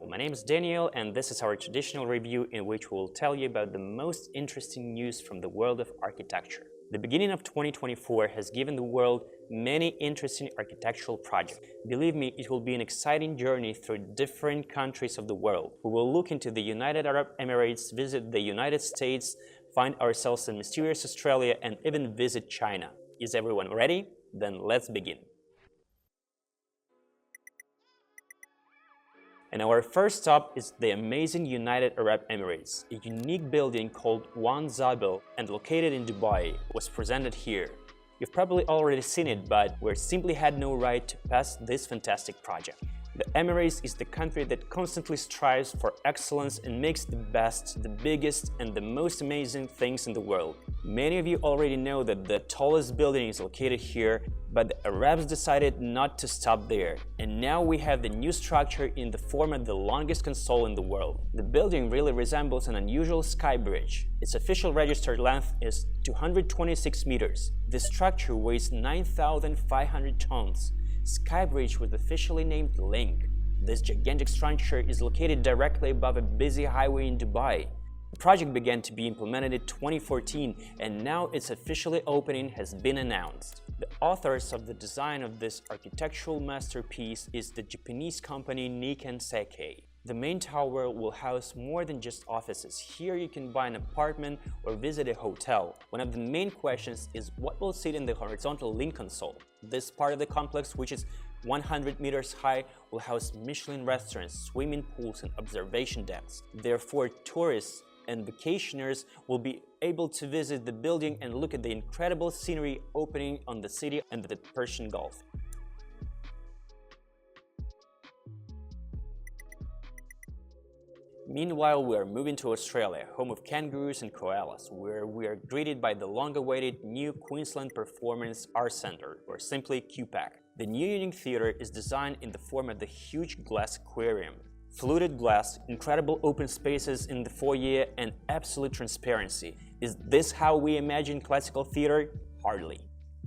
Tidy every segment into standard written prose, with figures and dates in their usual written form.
My name is Daniel, and this is our traditional review in which we'll tell you about the most interesting news from the world of architecture. The beginning of 2024 has given the world many interesting architectural projects. Believe me, it will be an exciting journey through different countries of the world. We will look into the United Arab Emirates, visit the United States, find ourselves in mysterious Australia, and even visit China. Is everyone ready? Then let's begin. And our first stop is the amazing United Arab Emirates. A unique building called Za'abeel and located in Dubai was presented here. You've probably already seen it, but we simply had no right to pass this fantastic project. The Emirates is the country that constantly strives for excellence and makes the best, the biggest, and the most amazing things in the world. Many of you already know that the tallest building is located here, but the Arabs decided not to stop there. And now we have the new structure in the form of the longest console in the world. The building really resembles an unusual sky bridge. Its official registered length is 226 meters. The structure weighs 9,500 tons. Skybridge was officially named Link. This gigantic structure is located directly above a busy highway in Dubai. The project began to be implemented in 2014, and now its officially opening has been announced. The authors of the design of this architectural masterpiece is the Japanese company Nikken Seikei. The main tower will house more than just offices. Here you can buy an apartment or visit a hotel. One of the main questions is what will sit in the horizontal link console. This part of the complex, which is 100 meters high, will house Michelin restaurants, swimming pools, and observation decks. Therefore, tourists and vacationers will be able to visit the building and look at the incredible scenery opening on the city and the Persian Gulf. Meanwhile, we are moving to Australia, home of kangaroos and koalas, where we are greeted by the long-awaited new Queensland Performance Arts Centre, or simply CUUB. The new unique theatre is designed in the form of the huge glass aquarium. Fluted glass, incredible open spaces in the foyer, and absolute transparency. Is this how we imagine classical theatre? Hardly.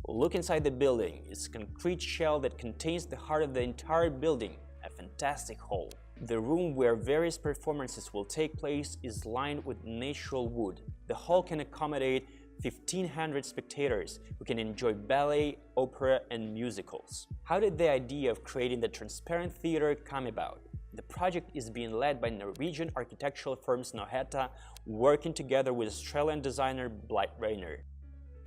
Look inside the building. It's a concrete shell that contains the heart of the entire building, a fantastic hall. The room where various performances will take place is lined with natural wood. The hall can accommodate 1,500 spectators who can enjoy ballet, opera, and musicals. How did the idea of creating the transparent theater come about? The project is being led by Norwegian architectural firms Noheta, working together with Australian designer Blight Rayner.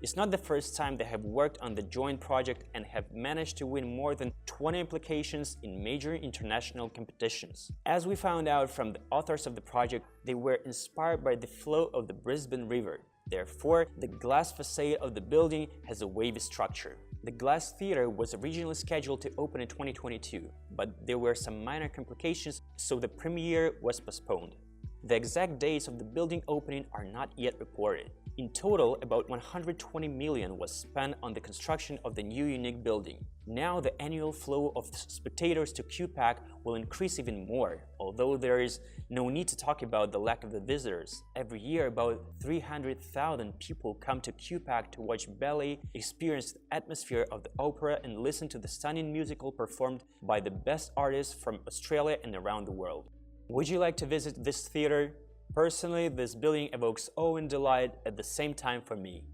It's not the first time they have worked on the joint project and have managed to win more than 20 applications in major international competitions. As we found out from the authors of the project, they were inspired by the flow of the Brisbane River. Therefore, the glass facade of the building has a wavy structure. The glass theater was originally scheduled to open in 2022, but there were some minor complications, so the premiere was postponed. The exact dates of the building opening are not yet reported. In total, about 120 million was spent on the construction of the new unique building. Now the annual flow of spectators to CUUB will increase even more, although there is no need to talk about the lack of the visitors. Every year, about 300,000 people come to CUUB to watch ballet, experience the atmosphere of the opera, and listen to the stunning musical performed by the best artists from Australia and around the world. Would you like to visit this theater? Personally, this building evokes awe and delight at the same time for me.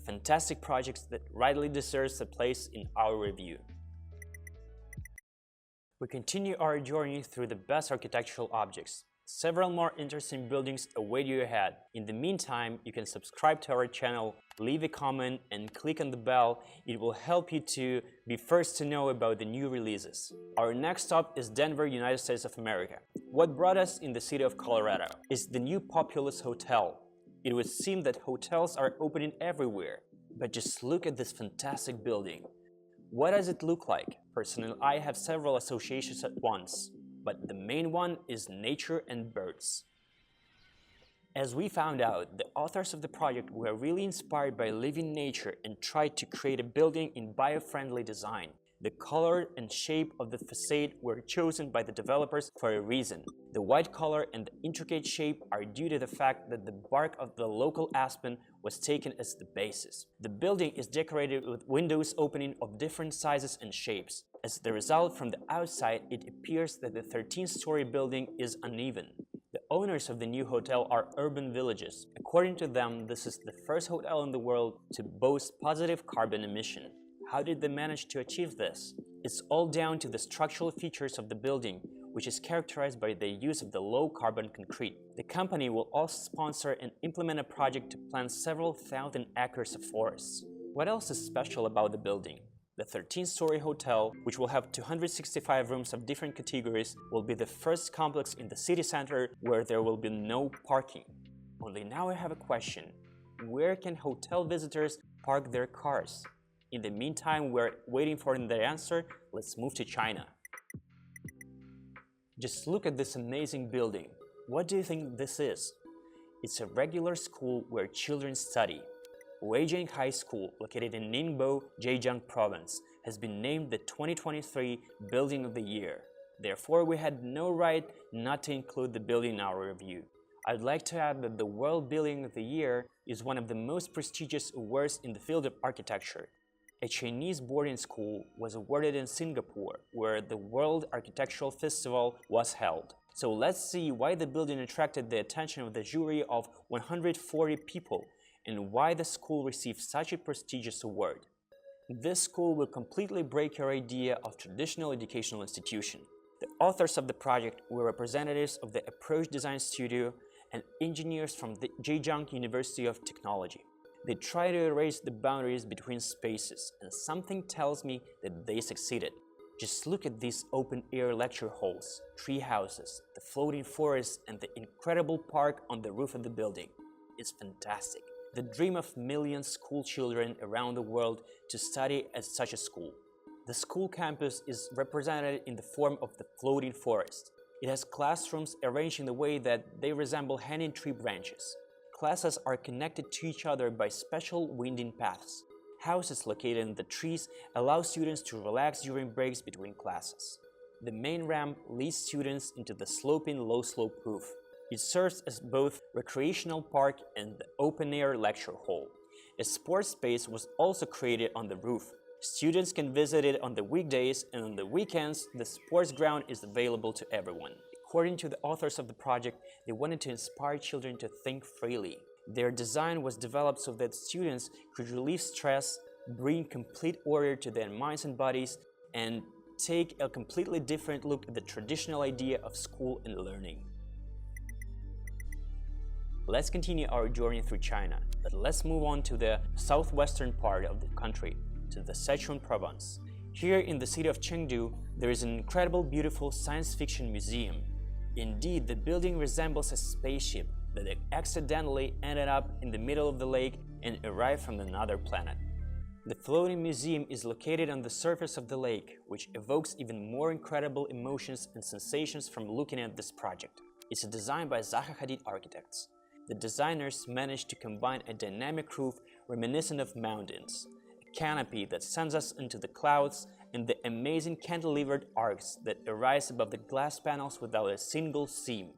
Fantastic projects that rightly deserves a place in our review. We continue our journey through the best architectural objects. Several more interesting buildings await you ahead. In the meantime, you can subscribe to our channel, leave a comment, and click on the bell. It will help you to be first to know about the new releases. Our next stop is Denver, United States of America. What brought us in the city of Colorado is the new Populous Hotel. It would seem that hotels are opening everywhere, but just look at this fantastic building. What does it look like? Personally, I have several associations at once, but the main one is nature and birds. As we found out, the authors of the project were really inspired by living nature and tried to create a building in bio-friendly design. The color and shape of the facade were chosen by the developers for a reason. The white color and the intricate shape are due to the fact that the bark of the local aspen was taken as the basis. The building is decorated with windows opening of different sizes and shapes. As the result, from the outside, it appears that the 13-story building is uneven. The owners of the new hotel are urban villages. According to them, this is the first hotel in the world to boast positive carbon emission. How did they manage to achieve this? It's all down to the structural features of the building, which is characterized by the use of the low-carbon concrete. The company will also sponsor and implement a project to plant several thousand acres of forests. What else is special about the building? The 13-story hotel, which will have 265 rooms of different categories, will be the first complex in the city center where there will be no parking. Only now I have a question. Where can hotel visitors park their cars? In the meantime, we're waiting for their answer. Let's move to China. Just look at this amazing building. What do you think this is? It's a regular school where children study. Weijiang High School, located in Ningbo, Zhejiang Province, has been named the 2023 Building of the Year. Therefore, we had no right not to include the building in our review. I'd like to add that the World Building of the Year is one of the most prestigious awards in the field of architecture. A Chinese boarding school was awarded in Singapore, where the World Architectural Festival was held. So let's see why the building attracted the attention of the jury of 140 people, and why the school received such a prestigious award. This school will completely break your idea of traditional educational institution. The authors of the project were representatives of the Approach Design Studio and engineers from the Zhejiang University of Technology. They try to erase the boundaries between spaces, and something tells me that they succeeded. Just look at these open-air lecture halls, tree houses, the floating forest, and the incredible park on the roof of the building. It's fantastic. The dream of millions of school children around the world to study at such a school. The school campus is represented in the form of the floating forest. It has classrooms arranged in the way that they resemble hanging tree branches. Classes are connected to each other by special winding paths. Houses located in the trees allow students to relax during breaks between classes. The main ramp leads students into the sloping low-slope roof. It serves as both recreational park and the open-air lecture hall. A sports space was also created on the roof. Students can visit it on the weekdays, and on the weekends, the sports ground is available to everyone. According to the authors of the project, they wanted to inspire children to think freely. Their design was developed so that students could relieve stress, bring complete order to their minds and bodies, and take a completely different look at the traditional idea of school and learning. Let's continue our journey through China, but let's move on to the southwestern part of the country, to the Sichuan province. Here in the city of Chengdu, there is an incredible, beautiful science fiction museum. Indeed, the building resembles a spaceship that accidentally ended up in the middle of the lake and arrived from another planet. The floating museum is located on the surface of the lake, which evokes even more incredible emotions and sensations from looking at this project. It's designed by Zaha Hadid architects. The designers managed to combine a dynamic roof reminiscent of mountains, a canopy that sends us into the clouds, and the amazing cantilevered arcs that arise above the glass panels without a single seam.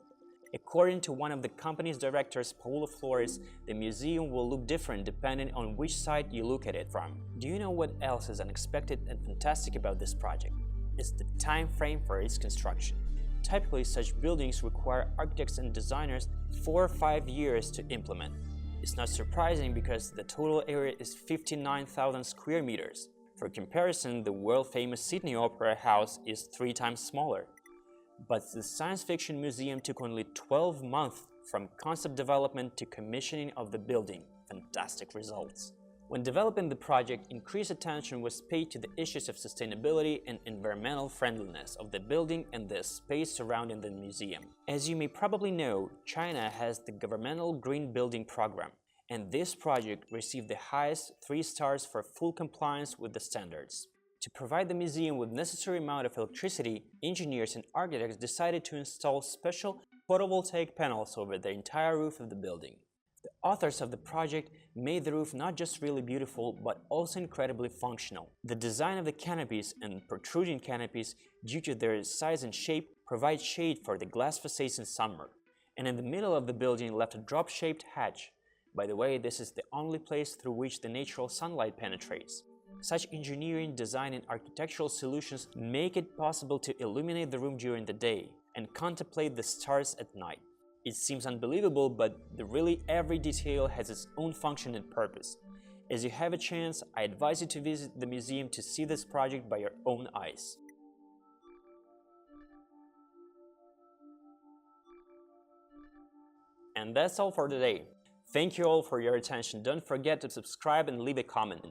According to one of the company's directors, Paulo Flores, the museum will look different depending on which side you look at it from. Do you know what else is unexpected and fantastic about this project? It's the time frame for its construction. Typically, such buildings require architects and designers 4 or 5 years to implement. It's not surprising because the total area is 59,000 square meters. For comparison, the world-famous Sydney Opera House is 3 times smaller. But the science fiction museum took only 12 months from concept development to commissioning of the building. Fantastic results. When developing the project, increased attention was paid to the issues of sustainability and environmental friendliness of the building and the space surrounding the museum. As you may probably know, China has the governmental Green Building Program, and this project received the highest 3 stars for full compliance with the standards. To provide the museum with necessary amount of electricity, engineers and architects decided to install special photovoltaic panels over the entire roof of the building. The authors of the project made the roof not just really beautiful, but also incredibly functional. The design of the canopies and protruding canopies, due to their size and shape, provide shade for the glass facades in summer. And in the middle of the building left a drop-shaped hatch. By the way, this is the only place through which the natural sunlight penetrates. Such engineering, design, and architectural solutions make it possible to illuminate the room during the day and contemplate the stars at night. It seems unbelievable, but really every detail has its own function and purpose. As you have a chance, I advise you to visit the museum to see this project by your own eyes. And that's all for today. Thank you all for your attention. Don't forget to subscribe and leave a comment.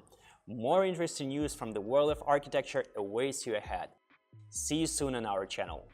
More interesting news from the world of architecture awaits you ahead. See you soon on our channel.